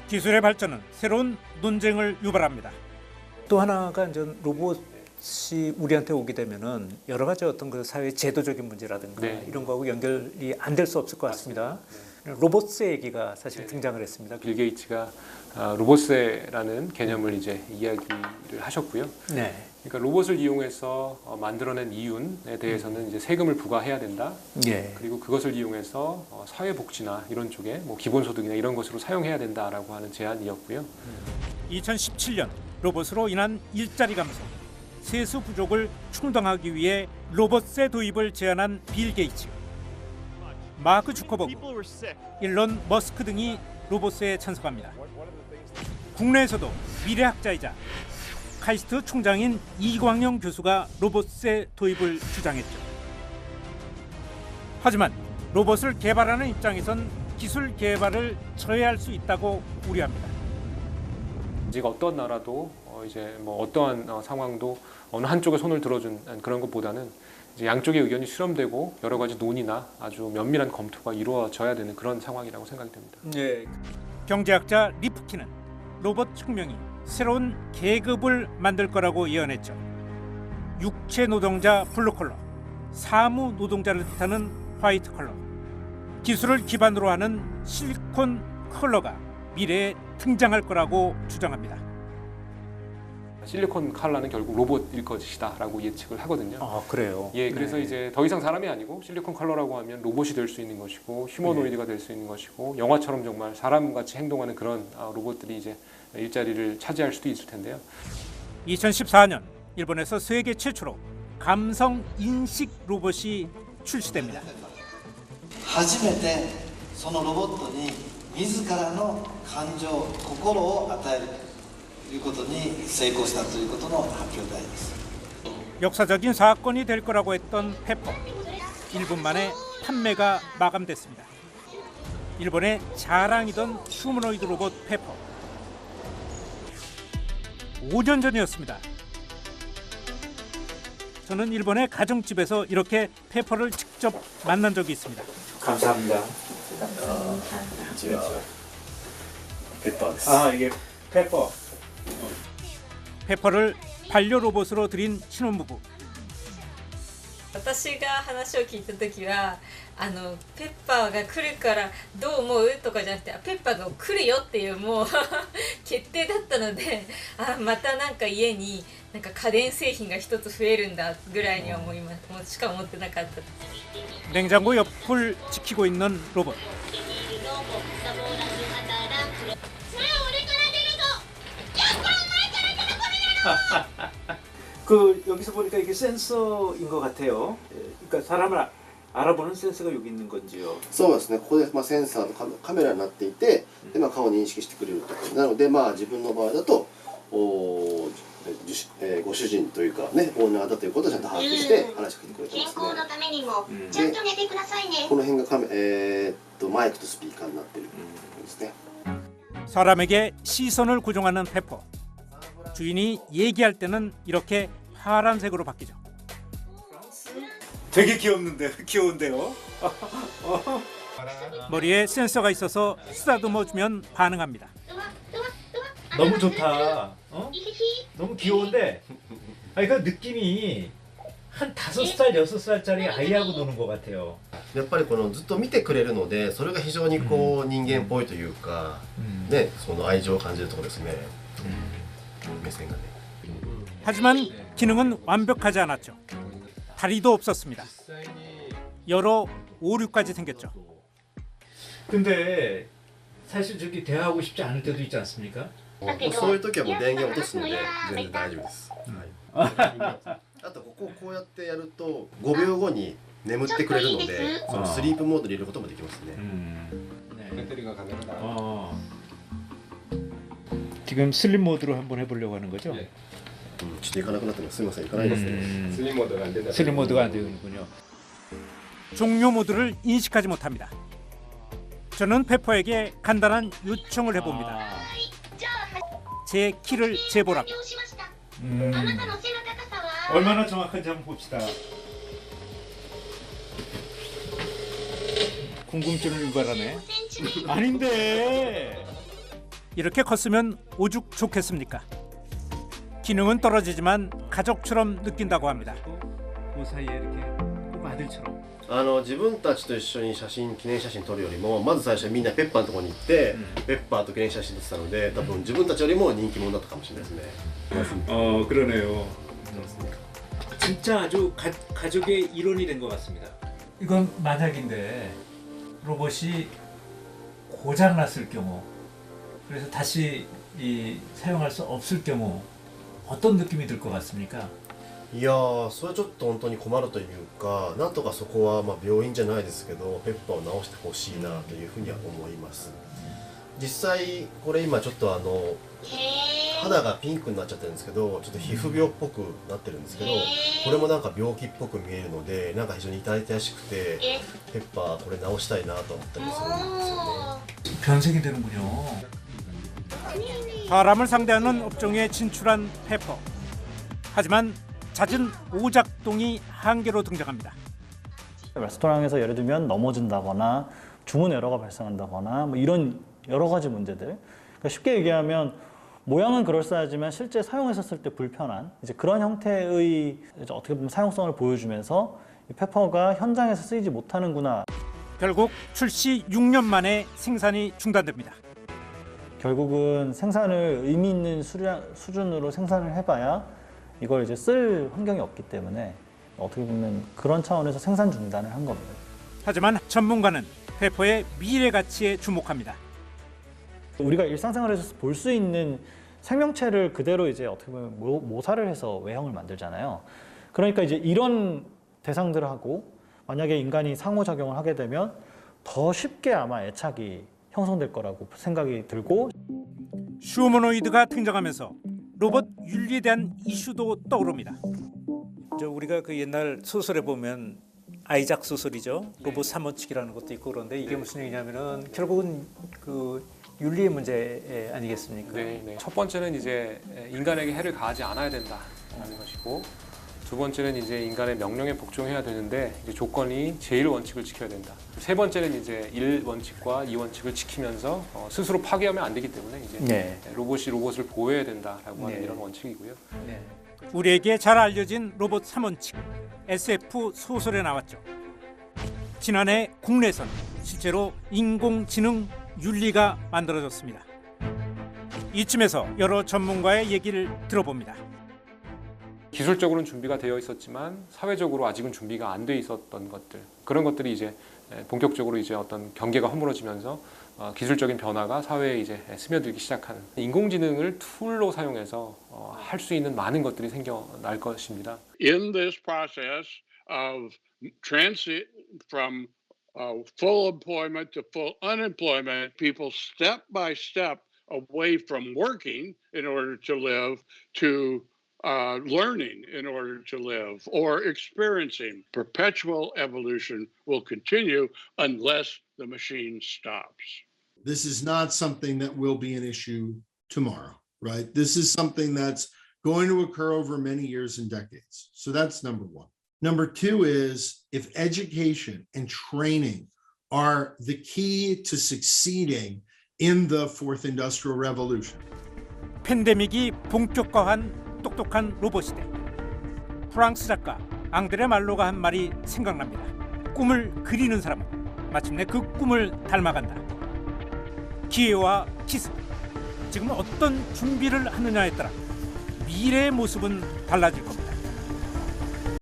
기술의 발전은 새로운 논쟁을 유발합니다. 또 하나가 이제 로봇이 우리한테 오게 되면은 여러 가지 어떤 그 사회 제도적인 문제라든가 네. 이런 거하고 연결이 안 될 수 없을 것 같습니다. 로봇의 얘기가 사실 등장을 했습니다. 빌 게이츠가 로봇세라는 개념을 이제 이야기를 하셨고요. 네. 그러니까 로봇을 이용해서 만들어낸 이윤에 대해서는 이제 세금을 부과해야 된다. 예. 그리고 그것을 이용해서 사회복지나 이런 쪽에 뭐 기본소득이나 이런 것으로 사용해야 된다라고 하는 제안이었고요. 2017년 로봇으로 인한 일자리 감소, 세수 부족을 충당하기 위해 로봇세 도입을 제안한 빌 게이츠, 마크 주커버그, 일론 머스크 등이 로봇세에 찬성합니다. 국내에서도 미래학자이자 카이스트 총장인 이광영 교수가 로봇세 도입을 주장했죠. 하지만 로봇을 개발하는 입장에선 기술 개발을 저해할 수 있다고 우려합니다. 아직 어떤 나라도 이제 뭐 어떠한 상황도 어느 한쪽에 손을 들어준 그런 것보다는 이제 양쪽의 의견이 수렴되고 여러 가지 논의나 아주 면밀한 검토가 이루어져야 되는 그런 상황이라고 생각이 됩니다. 네. 경제학자 리프키는 로봇 혁명이 새로운 계급을 만들 거라고 예언했죠. 육체 노동자 블루 컬러, 사무 노동자를 뜻하는 화이트 컬러, 기술을 기반으로 하는 실리콘 컬러가 미래에 등장할 거라고 주장합니다. 실리콘 칼라는 결국 로봇일 것이다라고 예측을 하거든요. 아, 그래요? 예, 그래서 이제 더 이상 사람이 아니고 실리콘 컬러라고 하면 로봇이 될 수 있는 것이고 휴머노이드가 될 수 있는 것이고 영화처럼 정말 사람같이 행동하는 그런 로봇들이 이제 일자리를 차지할 수도 있을 텐데요. 2014년 일본에서 세계 최초로 감성 인식 로봇이 출시됩니다. 初めてそのロボットに自らの感情、心を与えるということに成功したということの発表であります。 역사적인 사건이 될 거라고 했던 페퍼, 1분 만에 판매가 마감됐습니다. 일본의 자랑이던 휴머노이드 로봇 페퍼. 5년 전이었습니다. 저는 일본의 가정집에서 이렇게 페퍼를 직접 만난 적이 있습니다. 감사합니다. 페퍼です。 아, 이게 페퍼. 페퍼를 반려 로봇으로 들인 신혼부부. 私が話を聞いた時はペッパーが来るからどう思うとかじゃなくてペッパーが来るよっていうもう決定だったのでまたなんか家になんか家電製品が一つ増えるんだぐらいには思います。もうしか思ってなかった。 냉장고 옆을 지키고 있는 로봇. 그 여기서 보니까 이게 센서인 것 같아요. 그러니까 사람을 알아보는 센서가 여기 있는 건지요. そうですね。ここでセンサーとカメラになっていて、で顔を認識してくれると。なので自分の場合だとご主人というかねオーナーだということをちゃんと把握して話しかけてくれてますね。健康のためにもちゃんと寝てくださいね。この辺がマイクとスピーカーになってるんですね。 사람에게 시선을 고정하는 페퍼. 주인이 얘기할 때는 이렇게 파란색으로 바뀌죠. 되게 귀여운데요. 머리에 센서가 있어서 쓰다듬어 주면 반응합니다. 너무 좋다. 너무 귀여운데, 그러니까 느낌이 한 5살, 6살짜리 아이하고 노는 것 같아요. やっぱりずっと見てくれるので、それが非常に人間っぽいというか、ね、その愛情を感じるところですね。目線がね。 하지만 기능은 완벽하지 않았죠. 다리도 없었습니다. 여러 오류까지 생겼죠. 근데 사실 저기 대화하고 싶지 않을 때도 있지 않습니까? そういう時はもう電源落とすので全然大丈夫です。あとこうやってやると5秒後に眠ってくれるので、そのスリープモードに入れることもできますね。 배터리가 가능하다. 지금 슬립 모드로 한번 해보려고 하는 거죠? 예. ちょっと行かなくなってます。すみません、行かないですね。 슬림 모드가 안 된다. 슬립 모드가 안 되는군요. 종료 모드를 인식하지 못합니다. 저는 페퍼에게 간단한 요청을 해봅니다. 제 키를 재보라고. あなたの背の高さは 얼마나 정확한지 한번 봅시다. 궁금증을 유발하네. 아닌데. 이렇게 컸으면 오죽 좋겠습니까? 기능은 떨어지지만 가족처럼 느낀다고 합니다. 그 사이에 이렇게 꼭 아들처럼. 自分たちと一緒に記念写真撮るよりもまず最初みんなペッパーのところに行って、ペッパーと記念写真撮ってたので多分自分たちよりも人気者だったかもしれないですね。 그러네요. 진짜 아주 가족의 일원이 된 것 같습니다. 이건 만약인데 로봇이 고장 났을 경우, 그래서 다시 사용할 수 없을 경우 어떤 느낌이 들 것 같습니까? いやーそれちょっと本当に困るというかなんとかそこはまあ病院じゃないですけどペッパーを直してほしいなというふうには思います。実際これ今ちょっと肌がピンクになっちゃってるんですけどちょっと皮膚病っぽくなってるんですけどこれもなんか病気っぽく見えるのでなんか非常に痛々しくてペッパーこれ直したいなと思ったりするんですよね。 변색이 되는군요. 사람을 상대하는 업종에 진출한 페퍼. 하지만 잦은 오작동이 한계로 등장합니다. 레스토랑에서 예를 들면 넘어진다거나 주문 에러가 발생한다거나 뭐 이런 여러 가지 문제들. 그러니까 쉽게 얘기하면 모양은 그럴싸하지만 실제 사용했었을 때 불편한 이제 그런 형태의 이제 어떻게 보면 사용성을 보여주면서 이 페퍼가 현장에서 쓰이지 못하는구나. 결국 출시 6년 만에 생산이 중단됩니다. 결국은 생산을 의미 있는 수준으로 생산을 해봐야 이걸 이제 쓸 환경이 없기 때문에 어떻게 보면 그런 차원에서 생산 중단을 한 겁니다. 하지만 전문가는 페퍼의 미래 가치에 주목합니다. 우리가 일상생활에서 볼 수 있는 생명체를 그대로 이제 어떻게 보면 모사를 해서 외형을 만들잖아요. 그러니까 이제 이런 대상들하고 만약에 인간이 상호작용을 하게 되면 더 쉽게 아마 애착이 형성될 거라고 생각이 들고 휴머노이드가 등장하면서 로봇 윤리에 대한 이슈도 떠오릅니다. 우리가 그 옛날 소설에 보면 아이작 소설이죠. 로봇 3원칙이라는 것도 있고 그런데 이게 무슨 얘기냐면은 결국은 그 윤리의 문제 아니겠습니까? 네. 첫 번째는 이제 인간에게 해를 가하지 않아야 된다라는 것이고 두 번째는 이제 인간의 명령에 복종해야 되는데 이제 조건이 제1원칙을 지켜야 된다. 세 번째는 이제 1원칙과 2원칙을 지키면서 스스로 파괴하면 안 되기 때문에 이제 로봇이 로봇을 보호해야 된다라고 하는 이런 원칙이고요. 우리에게 잘 알려진 로봇 3원칙 SF 소설에 나왔죠. 지난해 국내선 실제로 인공지능 윤리가 만들어졌습니다. 이쯤에서 여러 전문가의 얘기를 들어봅니다. 기술적으로는 준비가 되어 있었지만 사회적으로 아직은 준비가 안 돼 있었던 것들 그런 것들이 이제 본격적으로 이제 어떤 경계가 허물어지면서 기술적인 변화가 사회에 이제 스며들기 시작하는 인공지능을 툴로 사용해서 할 수 있는 많은 것들이 생겨날 것입니다. In this process of transit from full employment to full unemployment, people step by step away from working in order to live to learning in order to live or experiencing. Perpetual evolution will continue unless the machine stops. This is not something that will be an issue tomorrow, right? This is something that's going to occur over many years and decades. So that's number one. Number two is if education and training are the key to succeeding in the fourth industrial revolution. 팬데믹이 본격화한 똑똑한 로봇 시대. 프랑스 작가 앙드레 말로가 한 말이 생각납니다. 꿈을 그리는 사람은 마침내 그 꿈을 닮아간다. 기회와 기술, 지금 어떤 준비를 하느냐에 따라 미래의 모습은 달라질 겁니다.